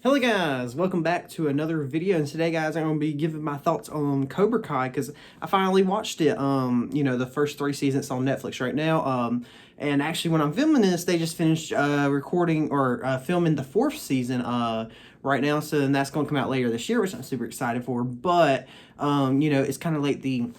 Hello guys, welcome back to another video, and today guys I'm going to be giving my thoughts on Cobra Kai because I finally watched it, the first 3 seasons on Netflix right now, and actually when I'm filming this, they just finished recording or filming the 4th season right now, so then that's going to come out later this year, which I'm super excited for, but, it's kind of like the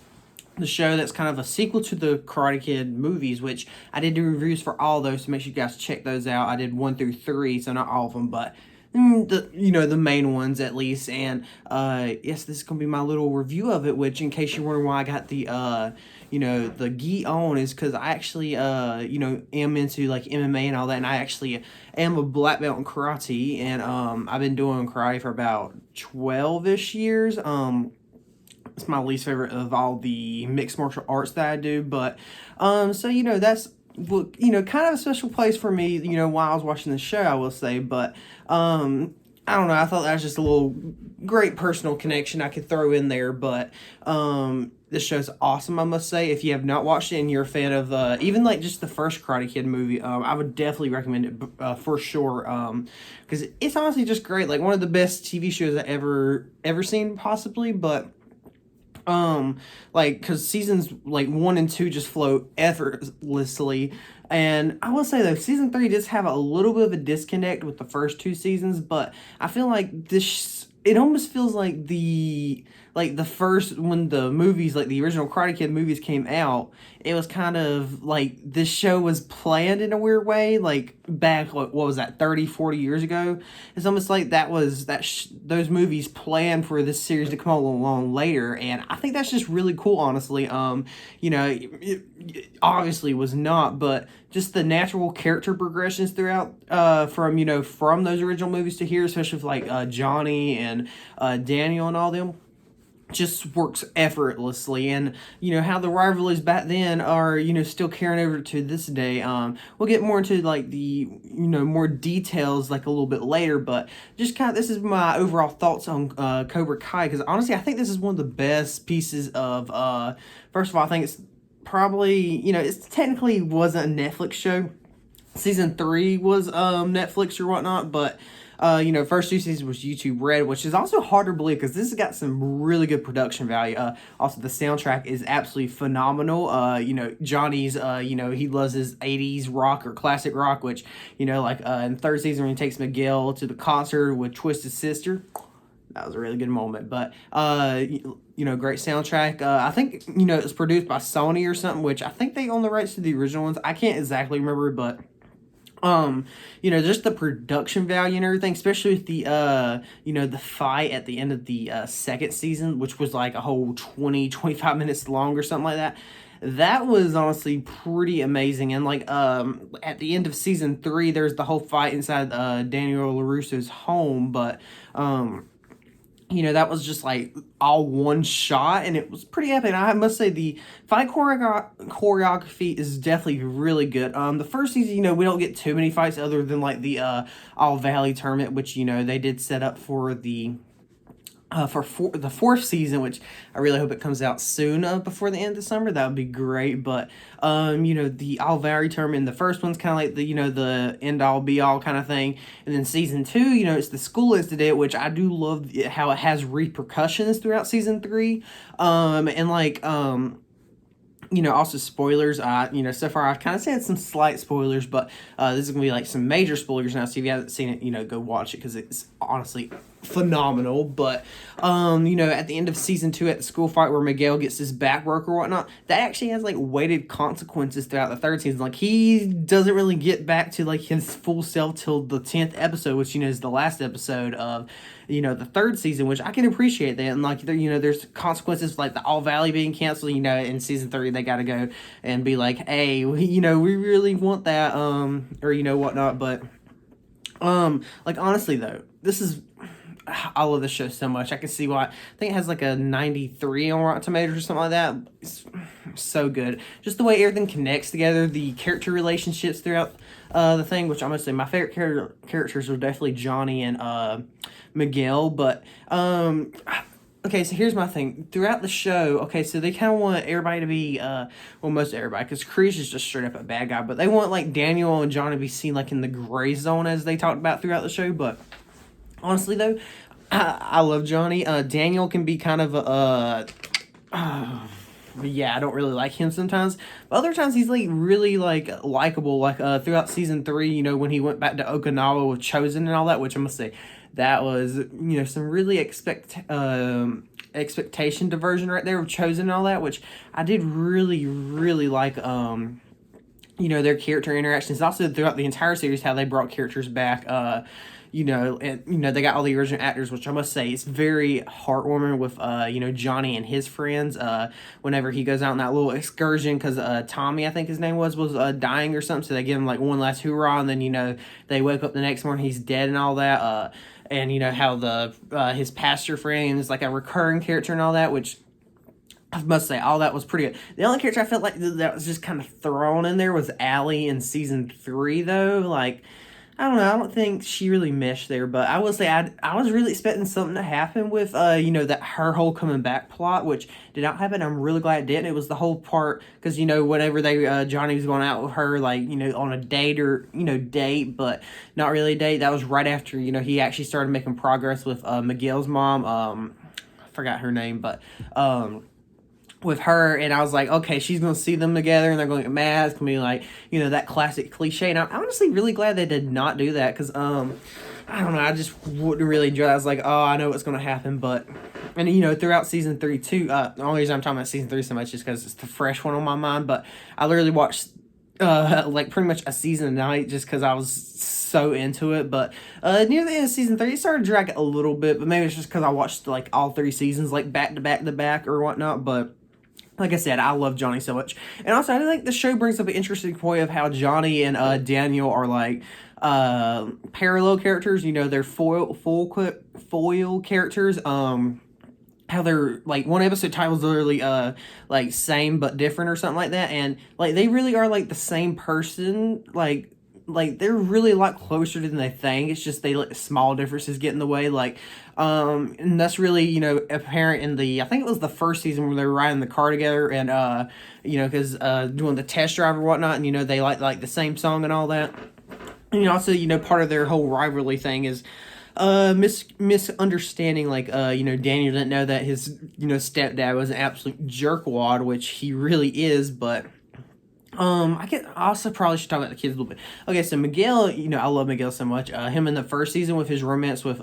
show that's kind of a sequel to the Karate Kid movies, which I did do reviews for all those, so make sure you guys check those out. I did 1 through 3, so not all of them, but the main ones at least. And yes, this is gonna be my little review of it, which in case you're wondering why I got the the gi on, is because I actually am into like MMA and all that, and I actually am a black belt in karate, and I've been doing karate for about 12ish years. It's my least favorite of all the mixed martial arts that I do, but so that's kind of a special place for me, while I was watching the show, I will say, but I don't know, I thought that was just a little great personal connection I could throw in there, but this show's awesome, I must say. If you have not watched it and you're a fan of even like just the first Karate Kid movie, I would definitely recommend it for sure, because it's honestly just great, like one of the best TV shows I ever seen possibly, but because seasons like 1 and 2 just flow effortlessly, and I will say though season 3 does have a little bit of a disconnect with the first 2 seasons, but I feel like this, it almost feels like the first, when the movies, like the original Karate Kid movies came out, it was kind of like this show was planned in a weird way, like back, what was that, 30-40 years ago. It's almost like those movies planned for this series to come along later, and I think that's just really cool, honestly. It obviously was not, but just the natural character progressions throughout, from those original movies to here, especially with like Johnny and Daniel and all them, just works effortlessly. And how the rivalries back then are still carrying over to this day. We'll get more into like the more details like a little bit later, but just kind of, this is my overall thoughts on Cobra Kai, because honestly I think this is one of the best pieces of first of all, I think it's probably, it's technically wasn't a Netflix show. Season 3 was Netflix or whatnot, but first 2 seasons was YouTube Red, which is also hard to believe because this has got some really good production value. Also, the soundtrack is absolutely phenomenal. Johnny's, he loves his 80s rock or classic rock, which, in 3rd season when he takes Miguel to the concert with Twisted Sister, that was a really good moment. But great soundtrack. I think it was produced by Sony or something, which I think they own the rights to the original ones. I can't exactly remember, but just the production value and everything, especially with the fight at the end of the 2nd season, which was like a whole 20-25 minutes long or something like that. That was honestly pretty amazing. And like at the end of season 3, there's the whole fight inside Daniel LaRusso's home, but that was just like all one shot, and it was pretty epic. And I must say the fight choreography is definitely really good. The first season, we don't get too many fights other than like the All Valley tournament, which they did set up for the the 4th season, which I really hope it comes out soon, before the end of summer. That would be great. But the All Valley tournament in the first one's kind of like the end all be all kind of thing, and then season 2, it's the school incident, which I do love how it has repercussions throughout season 3, and like also spoilers. So far I've kind of said some slight spoilers, but this is gonna be like some major spoilers now. So if you haven't seen it, go watch it because it's honestly phenomenal. But at the end of season 2, at the school fight where Miguel gets his back work or whatnot, that actually has like weighted consequences throughout the 3rd season. Like he doesn't really get back to like his full self till the 10th episode, which is the last episode of the 3rd season, which I can appreciate that. And like there's consequences like the All Valley being canceled. In season 3 they got to go and be like, hey, we really want that, or whatnot. But like honestly though, this is, I love this show so much. I can see why. I think it has like a 93 on Rotten Tomatoes or something like that. It's so good. Just the way everything connects together, the character relationships throughout the thing, which I'm gonna say my favorite characters are definitely Johnny and Miguel. But okay, so here's my thing. Throughout the show, okay, so they kind of want everybody to be, most everybody, because Kreese is just straight up a bad guy, but they want like Daniel and Johnny to be seen like in the gray zone, as they talked about throughout the show. But Honestly, though, I love Johnny. Daniel can be kind of yeah, I don't really like him sometimes. But other times he's like really like likable. Like throughout season 3, when he went back to Okinawa with Chosen and all that, which I must say that was some really expectation diversion right there with Chosen and all that, which I did really like. Their character interactions. Also throughout the entire series, how they brought characters back. And they got all the original actors, which I must say is very heartwarming with Johnny and his friends. Whenever he goes out on that little excursion, because Tommy, I think his name was dying or something, so they give him like one last hoorah, and then they wake up the next morning, he's dead and all that. And how the his pastor friend is like a recurring character and all that, which I must say, all that was pretty good. The only character I felt like that was just kind of thrown in there was Allie in season 3, though. Like, I don't know. I don't think she really meshed there, but I will say I was really expecting something to happen with that her whole coming back plot, which did not happen. I'm really glad it didn't. It was the whole part because whenever they Johnny was going out with her, like on a date or date, but not really a date. That was right after he actually started making progress with Miguel's mom. I forgot her name, but with her, and I was like, okay, she's gonna see them together and they're gonna get mad. It's gonna be like that classic cliche, and I'm honestly really glad they did not do that, because I don't know, I just wouldn't really enjoy it. I was like, oh, I know what's gonna happen. But and throughout season 3 too, the only reason I'm talking about season 3 so much is because it's the fresh one on my mind, but I literally watched like pretty much a season a night just because I was so into it. But near the end of season 3, it started to drag a little bit, but maybe it's just because I watched like all 3 seasons like back to back to back or whatnot. But like I said, I love Johnny so much. And also, I think the show brings up an interesting point of how Johnny and Daniel are like parallel characters. They're foil characters. How they're like, one episode title is literally like same but different or something like that, and like they really are like the same person. Like they're really a lot closer than they think. It's just they let small differences get in the way. Like and that's really apparent in the, I think it was the first season where they were riding the car together, and because doing the test drive or whatnot, and they like the same song and all that. And also part of their whole rivalry thing is misunderstanding. Like Daniel didn't know that his stepdad was an absolute jerkwad, which he really is. But I also probably should talk about the kids a little bit. Okay, so Miguel, I love Miguel so much. Him in the first season with his romance with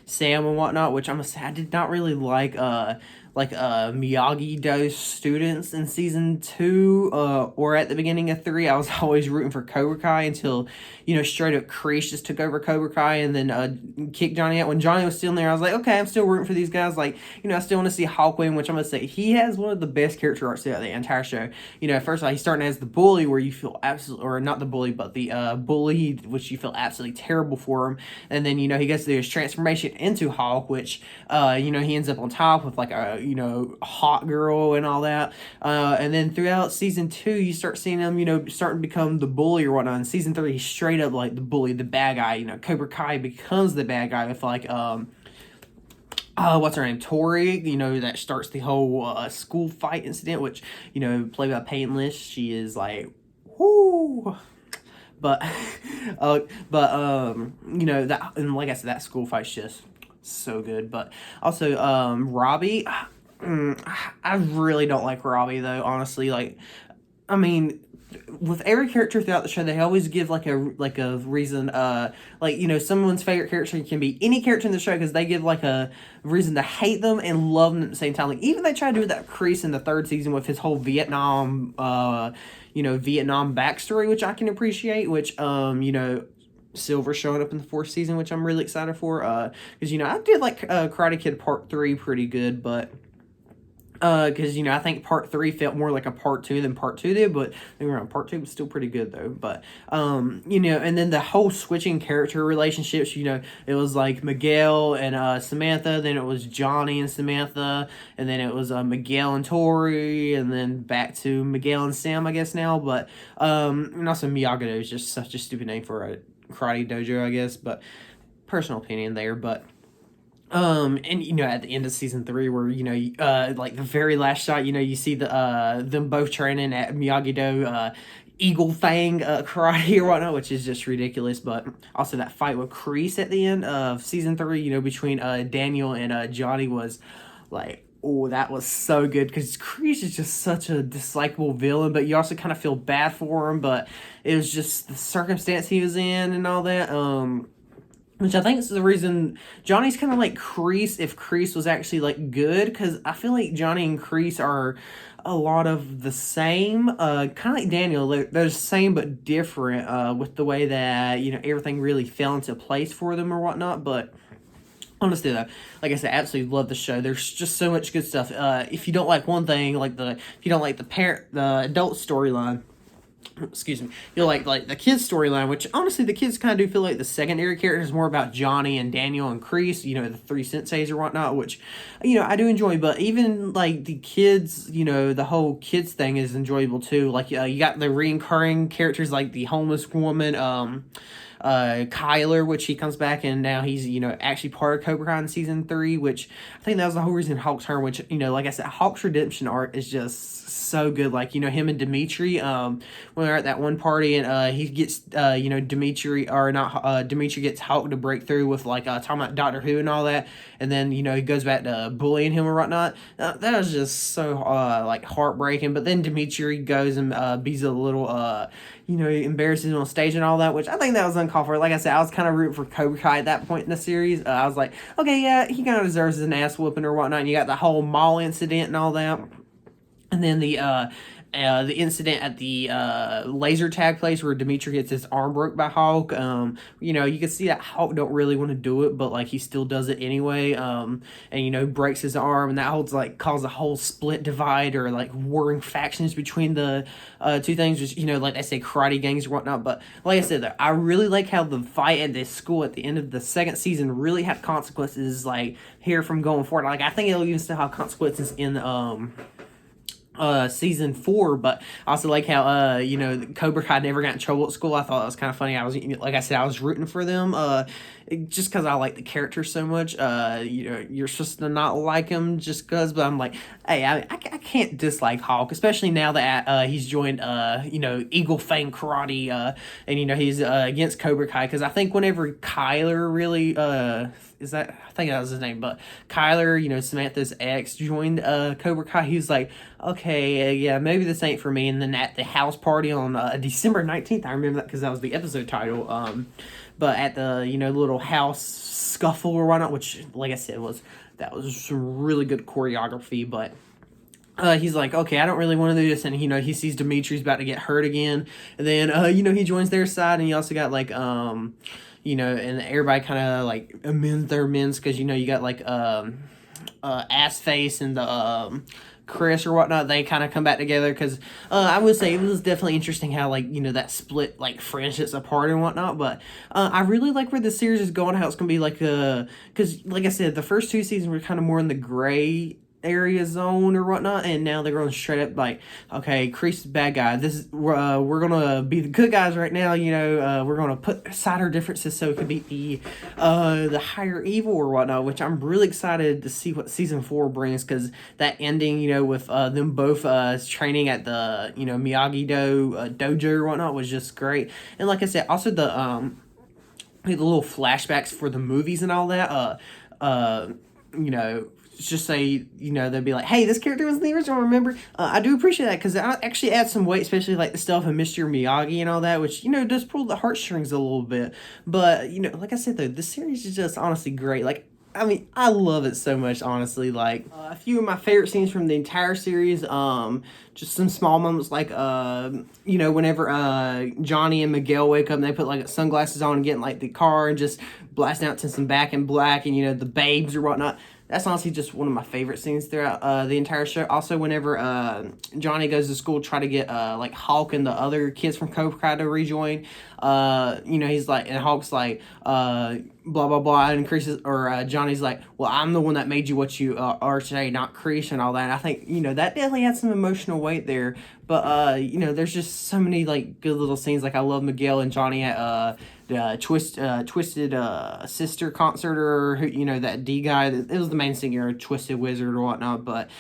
Sam and whatnot, which I'm gonna say I did not really like Miyagi-Do students in season 2 or at the beginning of 3. I was always rooting for Cobra Kai until straight up Kreese just took over Cobra Kai and then kicked Johnny out. When Johnny was still in there, I was like, okay, I'm still rooting for these guys. Like I still want to see Hawk win, which I'm gonna say he has one of the best character arcs throughout the entire show. First of all, he's starting as the bully, where you feel absolutely, or not the bully, but the bully, which you feel absolutely terrible for him. And then he gets to his transformation into Hawk, which he ends up on top with like a hot girl and all that. And then throughout season 2, you start seeing him starting to become the bully or whatnot. In season 3, he's straight up like the bully, the bad guy. Cobra Kai becomes the bad guy with like what's her name, Tori, that starts the whole school fight incident, which played by Painless. She is like, whoo. But that, and like I said, that school fight's just so good. But also Robbie, I really don't like Robbie, though, honestly. Like, I mean, with every character throughout the show, they always give like a reason. Someone's favorite character can be any character in the show, because they give like a reason to hate them and love them at the same time. Like, even they tried to do that Kreese in the 3rd season with his whole Vietnam backstory, which I can appreciate. Which Silver showing up in the 4th season, which I'm really excited for. Because I did like Karate Kid Part 3 pretty good, but because I think Part 3 felt more like a Part 2 than Part 2 did, but Part 2 was still pretty good, though. But and then the whole switching character relationships, it was like Miguel and Samantha, then it was Johnny and Samantha, and then it was Miguel and Tori, and then back to Miguel and Sam, I guess now. But and also Miyagi-Do is just such a stupid name for a karate dojo, I guess, but personal opinion there. But and at the end of season 3, where like the very last shot, you see the them both training at Miyagi-Do, eagle fang karate or whatnot, which is just ridiculous. But also that fight with Kreese at the end of season 3, between Daniel and Johnny was like, oh, that was so good because Kreese is just such a dislikable villain, but you also kind of feel bad for him. But it was just the circumstance he was in and all that. Which I think is the reason Johnny's kind of like Kreese if Kreese was actually like good, because I feel like Johnny and Kreese are a lot of the same, kind of like Daniel. They're the same but different with the way that everything really fell into place for them or whatnot. But honestly though, like I said, I absolutely love the show. There's just so much good stuff. If you don't like one thing, if you don't like the adult storyline, excuse me, like the kids storyline, which honestly the kids kind of do feel like the secondary characters, more about Johnny and Daniel and Kreese, the three senseis or whatnot, which I do enjoy. But even like the kids, the whole kids thing is enjoyable too. Like you got the recurring characters like the homeless woman, Kyler, which he comes back and now he's actually part of Cobra Kai in season 3, which I think that was the whole reason Hulk turned. Which like I said, Hulk's redemption arc is just so good. Like him and Dimitri, when they're at that one party and he gets Dimitri, or not, Dimitri gets Hulk to break through with like talking about Doctor Who and all that, and then he goes back to bullying him or whatnot. That was just so like heartbreaking. But then Dimitri goes and beats a little embarrasses him on stage and all that, which I think that was uncalled for. Like I said, I was kind of rooting for Cobra Kai at that point in the series. I was like, okay, yeah, he kind of deserves an ass whooping or whatnot. And you got the whole mall incident and all that. And then the incident at the laser tag place where Dimitri gets his arm broke by Hulk. You can see that Hulk don't really want to do it, but like he still does it anyway. And breaks his arm, and that holds like causes a whole split divide or like warring factions between the two things. Just like they say, karate gangs or whatnot. But like I said, though, I really like how the fight at this school at the end of the second season really had consequences. Like here from going forward, like I think it'll even still have consequences in season 4. But I also like how Cobra Kai never got in trouble at school. I thought that was kind of funny. I was, like I said, I was rooting for them just because I like the characters so much. You're supposed to not like him just because, but I'm like, hey, I can't dislike Hulk, especially now that he's joined Eagle Fang Karate, and he's against Cobra Kai, because I think whenever Kyler really I think that was his name, but Kyler, Samantha's ex, joined Cobra Kai, he was like, okay, yeah, maybe this ain't for me. And then at the house party on December 19th, I remember that because that was the episode title, but at the little house scuffle or whatnot, which like I said that was some really good choreography. But he's like, okay, I don't really want to do this, and he sees Dimitri's about to get hurt again, and then he joins their side, and you also got like and everybody kind of like amends their amends, because you got like Ass Face and the Chris or whatnot, they kind of come back together, because I would say it was definitely interesting how like that split like friendships apart and whatnot. But I really like where the series is going, how it's gonna be like because like I said, the first 2 seasons were kind of more in the gray area zone or whatnot, and now they're going straight up like, okay, Kreese is bad guy, this is we're gonna be the good guys right now, we're gonna put aside our differences so it could be the higher evil or whatnot, which I'm really excited to see what season 4 brings, because that ending with them both training at the Miyagi-Do dojo or whatnot was just great. And like I said, also the little flashbacks for the movies and all that, just say, they'll be like, hey, this character was in the original, remember? I do appreciate that, because it actually adds some weight, especially like the stuff of Mr. Miyagi and all that, which, does pull the heartstrings a little bit. But, like I said, though, this series is just honestly great. Like, I mean, I love it so much, honestly. Like, a few of my favorite scenes from the entire series, just some small moments, like, whenever Johnny and Miguel wake up and they put, like, sunglasses on and get in, like, the car and just blasting out to some Back in Black and, the babes or whatnot. That's honestly just one of my favorite scenes throughout the entire show. Also, whenever Johnny goes to school, try to get like Hulk and the other kids from Cobra Kai to rejoin, he's like, and Hulk's like, blah blah blah, and Johnny's like, well, I'm the one that made you what you are today, not Kreese, and all that. And I think that definitely had some emotional weight there. But there's just so many like good little scenes. Like I love Miguel and Johnny at Twisted Sister concert, or who, that D guy. It was the main singer, Twisted Wizard or whatnot. But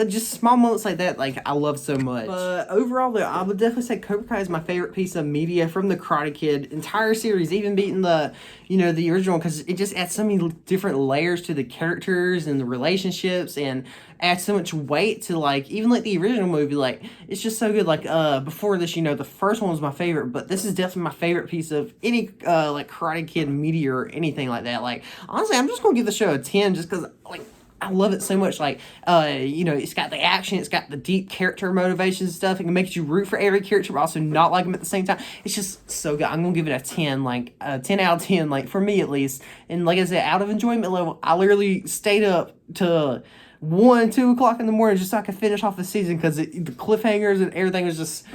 just small moments like that, like I love so much. But overall, though, I would definitely say Cobra Kai is my favorite piece of media from the Karate Kid entire series, even beating the original, because it just adds so many different layers to the characters and the relationships, and adds so much weight to, like, even like the original movie. Like, it's just so good. Like, before this, the first one was my favorite, but this is definitely my favorite piece of any like Karate Kid media or anything like that. Like, honestly, I'm just gonna give the show a 10 just because, like, I love it so much. Like, it's got the action, it's got the deep character motivations and stuff. It makes you root for every character, but also not like them at the same time. It's just so good. I'm gonna give it a 10, like a 10 out of 10, like for me at least. And like I said, out of enjoyment level, I literally stayed up to 1, 2 o'clock in the morning just so I could finish off the season, because the cliffhangers and everything was just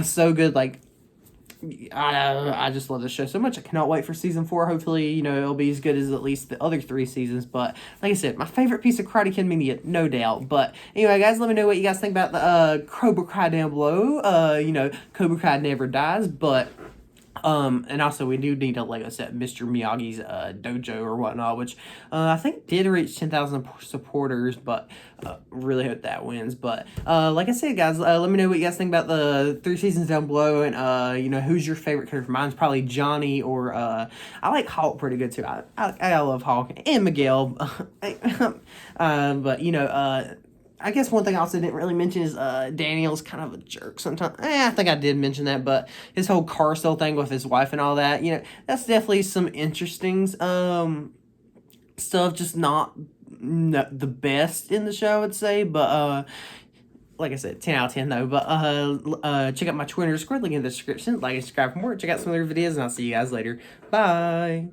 so good. Like, I just love this show so much. I cannot wait for season 4. Hopefully, it'll be as good as at least the other 3 seasons. But like I said, my favorite piece of Karate Kid media, no doubt. But anyway, guys, let me know what you guys think about the Cobra Kai down below. Cobra Kai never dies, but and also we do need to, like I said, Mr. Miyagi's dojo or whatnot, which I think did reach 10,000 supporters, but really hope that wins. But like I said, guys, let me know what you guys think about the 3 seasons down below, and who's your favorite character. Mine's probably Johnny, or I like Hulk pretty good too. I love Hulk and Miguel. But I guess one thing I also didn't really mention is Daniel's kind of a jerk sometimes. I think I did mention that, but his whole car sale thing with his wife and all that, that's definitely some interesting stuff. Just not the best in the show, I would say. But like I said, 10 out of 10 though. But check out my Twitter, Discord, link in the description. Like and subscribe for more. Check out some other videos, and I'll see you guys later. Bye.